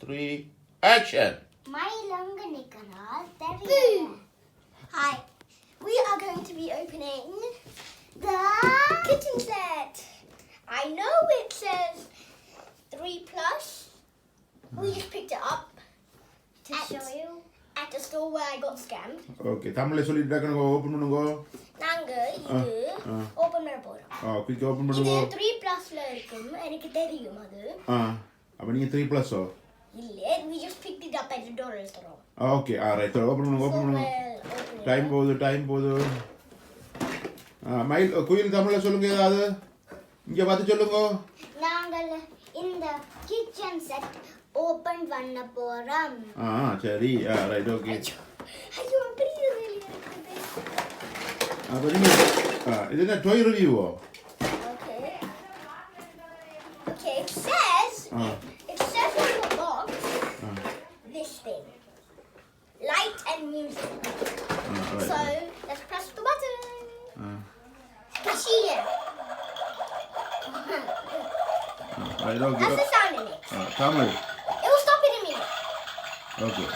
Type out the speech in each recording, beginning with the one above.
3, action! Hi, we are going to be opening the kitten set. I know it says 3 plus. We just picked it up to show you at the store where I got scammed. Okay, தமிழ்ல சொல்லிட்டு டக்குனு open பண்ணுங்க. நாங்க இது open பண்ண போறோம். Quick open இது பண்ணுங்க. 3 plusல இருக்கும். எனக்கு தெரியும் அது. அப்ப நீங்க 3 plus ஓ? இல்ல, we just picked it up at the dollar store. Okay, alright. Open பண்ணுங்க. டைம் போகுது. மைல் குயில் தமிழ்ல சொல்லுங்க ஏதாவது. இங்க பார்த்து சொல்லுங்க. நாங்கள் இந்த கிச்சன் செட் ஓபன் பண்ண போறோம். சரி. Right okay. ஐயோ அப்படி இருக்குது. அப்ப நீங்க இது என்ன டாய் ரிவ்யூவோ? Okay, it says in the box this thing. Light and music. Right. So, let's press the button. Cashier. Right, okay. That's the sound in it. Tamil. It will stop in a minute. Okay.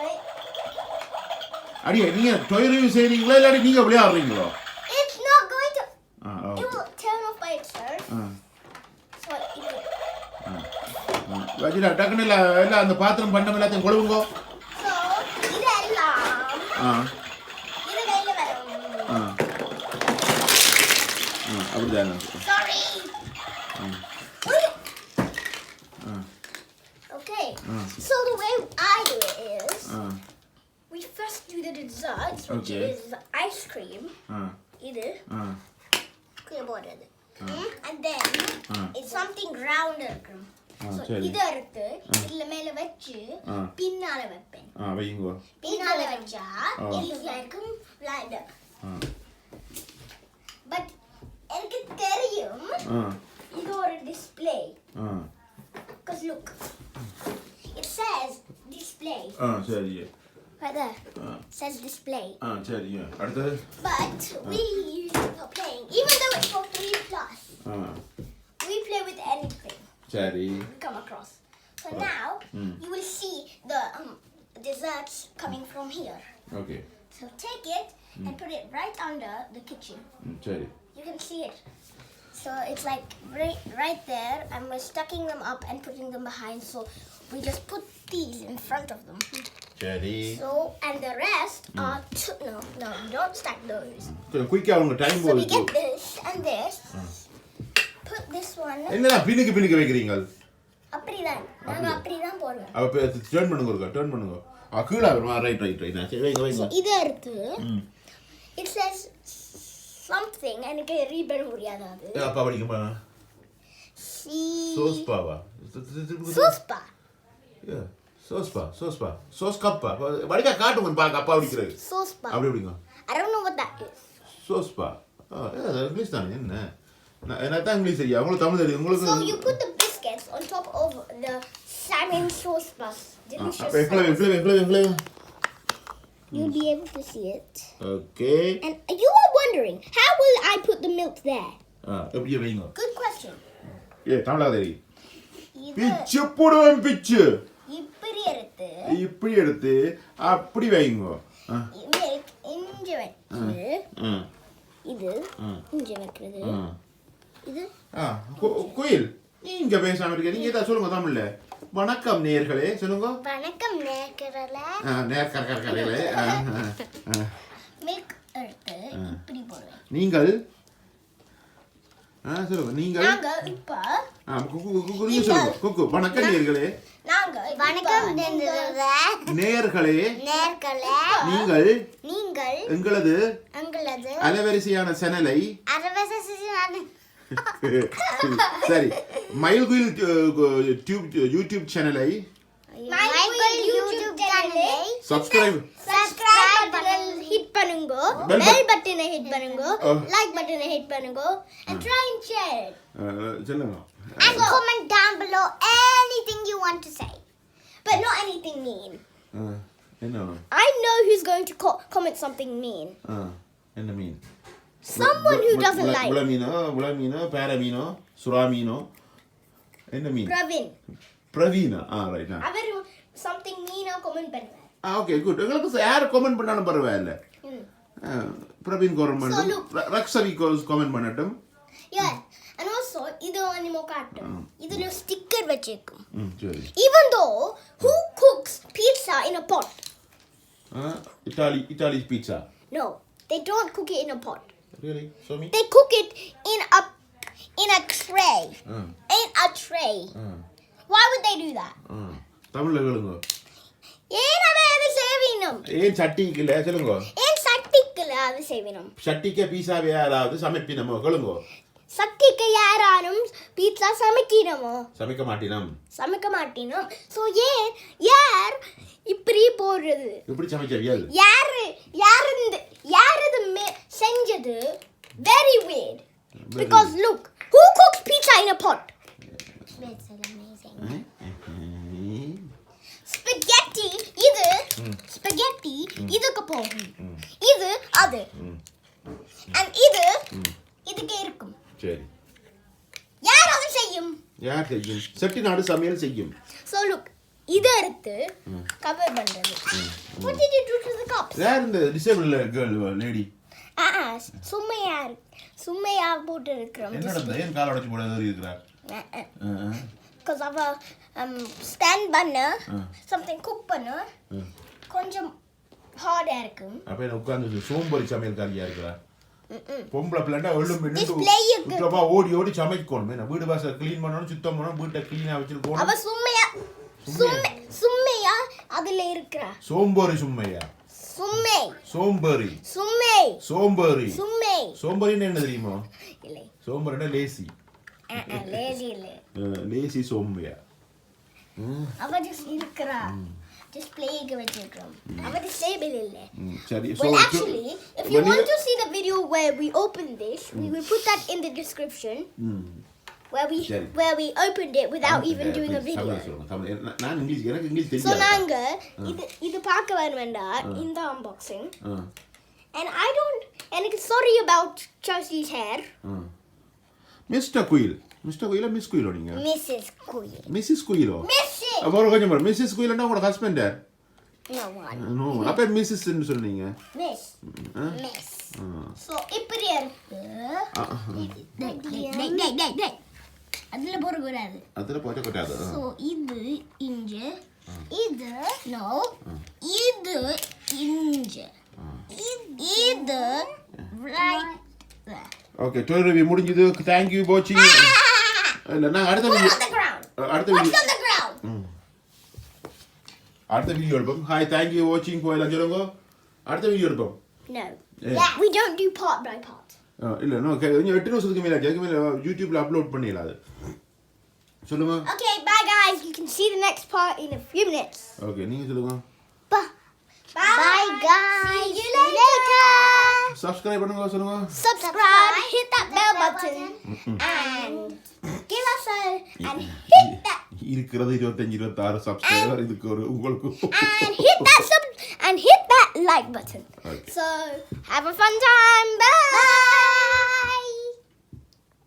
Wait. அடியே நீங்க டாய் review செய்றீங்களா இல்ல நீங்க விளையாடுறீங்களோ? It's not going to. Okay. It will turn off by itself. So, it will. Vajira டக்குனு இல்ல அந்த பாத்திரம் பண்ண எல்லாத்தையும் கொழுவுங்க. So, இதெல்லாம் இது வெளிய வரும். அப்படிதான். Sorry. Okay. So the way I do it is we first do the desserts, which is ice cream. இது போடுறது. And then it's something round இருக்கும். So இத எடுத்து இதுல மேல வச்சு பின்னால வைப்பேன். வைங்க. பின்னால வச்சா ஈஸியா இருக்கும் line up. But எனக்கு தெரியும் இது ஒரு display. Because look, it says display. சரி. Right there. Says display. சரி. அடுத்து. But we use it for playing, even though it's for 3 plus. We play with anything. சரி. We come across. So now you will see the desserts coming from here. Okay. So take it and put it right under the kitchen. சரி. You can see it. So it's like right there, and we're stacking them up and putting them behind. So we just put these in front of them. சரி. So and the rest are no, you don't stack those. குயிக்கா உங்க time So we போகுது. get this and this. Put this one. என்னடா பின்னுக்கு வைக்கிறீங்க? அப்படிதான் நாங்க அப்படிதான் போடுவோம். அப்ப டர்ன் பண்ணுங்க. கீழ வரும். ரைட். சரி வைங்க. இது எடுத்து it says something எனக்கு ரீட் பண்ண முடியாது அது. அப்பா படிக்குமா? சோஸ்பாவா? சோஸ்பா. சோஸ்பா. சோஸ் கப்பா. படிக்க காட்டுங்க பாக்க அப்பா படிக்கிறது. சோஸ்பா. அப்படி படிங்க. I don't know what that is. சோஸ்பா. இங்கிலீஷ் தானே என்ன? நான் தான் இங்கிலீஷ் தெரியும். உங்களுக்கு தமிழ் தெரியும். உங்களுக்கு So you put the biscuits on top of the salmon sauce bus. Delicious. அப்ப எங்களே You'll be able to see it. Okay. And you are wondering, how will I put the milk there? எப்படி வைங்க? Good question. தமிழா தெரியும். இது பிச்சு போடுவேன் பிச்சு. இப்படி எடுத்து அப்படி வைங்க. milk இங்க வச்சு இது இங்க வைக்கிறது. இது கோயில் நீங்க பேசாம இருக்க நீங்க ஏதா சொல்லுங்க தமிழ்ல. வணக்கம் நேயர்களே சொல்லுங்க. வணக்கம் நேயர்களே. நேயர்களே. milk எடுத்து இப்படி போடுவேன். நீங்கள் சொல்லுங்க. நாங்க இப்ப நீங்க சொல்லுங்க. குக்கு வணக்கம் நேயர்களே. நாங்க வணக்கம் நேயர்களே. நீங்கள் எங்களது அலைவரிசையான சேனலை சரி மைல்குயில் யூடியூப் சேனலை சப்ஸ்கிரைப் பட்டன் ஹிட் பண்ணுங்க, பெல் பட்டனை ஹிட் பண்ணுங்க, லைக் பட்டனை ஹிட் பண்ணுங்க and try and share it. சொல்லுங்க. And comment down below anything you want to say, but not anything mean. என்ன? I know who's going to comment something mean. என்ன மீன்? Someone who doesn't like. உளமீனோ, பாரமீனோ, சுறாமீனோ, என்ன மீன்? Pravin. Praveena right அவர் something mean comment பண்ணுவார். Okay good. உங்களுக்கு யார் comment பண்ணாலும் பரவாயில்லை. Praveen comment பண்ணட்டும், ரக்ஷவி comment பண்ணட்டும். Yeah, and also இது அனிமோ காட்டும். இதுல ஸ்டிக்கர் வச்சிருக்கும். சரி. Even though who cooks pizza in a pot? Italy pizza. No, they don't cook it in a pot. Really? Show me. They cook it in a tray. In a tray. Why would they do that? தமிழ்ல கேளுங்க. ஏன் அது செய்வினம்? ஏன் சட்டிக்குல சொல்லுங்க. ஏன் சட்டிக்குல அது செய்வினம்? சட்டிக்கு பீஸாவே யாராவது சமைப்பினமோ கேளுங்க. சட்டிக்கு யாராலும் பீட்சா சமைக்கணுமோ? சமைக்க மாட்டினோம். சோ யார் இப்படி போடுறது? இப்படி சமைச்சவியல்? யார் இது செஞ்சது? Very weird. Because look, who cooks pizza in a pot? It's amazing. Spaghetti இதுக்கு போகும். இது அது. And இதுக்கு இருக்கும். சரி. யார் அது செய்யும்? செட்டிநாடு சமையல் செய்யும். So look, இத எடுத்து கவர் பண்றது. What did you do to the cups? யார் இந்த disabled girl lady? சும்மையா போட்டு இருக்கிறோம். என்னடா ஏன் கால் உடைச்சு போட ஏறி இருக்கறா? Because of a stand பண்ண something cook பண்ண கொஞ்சம் ஹார்டா இருக்கும். அப்ப என்ன உட்கார்ந்து சோம்பேறி சமையல்காரியா இருக்கறா? பொம்பளை பிள்ளை எழும்பி நின்று சுத்தமா ஓடி சமைக்கணும். என்ன வீடு வாசல் க்ளீன் பண்ணணும், சுத்தம் பண்ணணும், வீட்டை க்ளீனா வச்சிருக்கணும். அவ சும்மையா அதுல இருக்கறா. சோம்பேறின்னா என்ன தெரியுமா? இல்லை. சோம்பேறினா லேசி. லேசி சோம்பையா. அவ just இருக்கறா. Just playing with your drum. I'm a disabled இல்லை. சரி. Well, actually, if you want to see the video where we opened this, we will put that in the description. Where we opened it without even doing a video. நான் எனக்கு English தெரியாது. So நாங்க இது பார்க்க வரவேண்டா இந்த unboxing. And எனக்கு sorry about Chelsea's hair. Mr. Quill Miss Quill நீங்க? Mrs. Quill. அவர கொஞ்சம் பாரு. Mrs. Quill னா உங்க ஹஸ்பண்ட்? No. அப்ப Mrs. ன்னு சொன்னீங்க. Miss. So இப்படி இருக்கு. டேய். அதுல போற கூடாது. அதுல போட கூடாது. So இது இங்க. இது இது இங்க. இது right there. Okay, toy review முடிஞ்சது. Thank you for watching. இல்ல நான் அடுத்த வீடியோ எடுப்போம். Hi, thank you for watching. போயலாம் சொல்லுங்க. அடுத்த வீடியோ எடுப்போம். No. Yeah, we don't do part by part. இல்ல நோ 8 நிமிஷத்துக்கு மேல YouTubeல அப்லோட் பண்ணிடலாம் அது. சொல்லுங்க. Okay, bye guys. You can see the next part in a few minutes. Okay, நீங்க சொல்லுங்க. Bye guys. See you later. Subscribe பண்ணுங்க சொல்லுங்க. Subscribe, hit that bell button and give us and hit that இருக்கிறது 25-26 subscriber இதுக்கு ஒரு உங்களுக்கு and hit that like button. Okay. So have a fun time. Bye.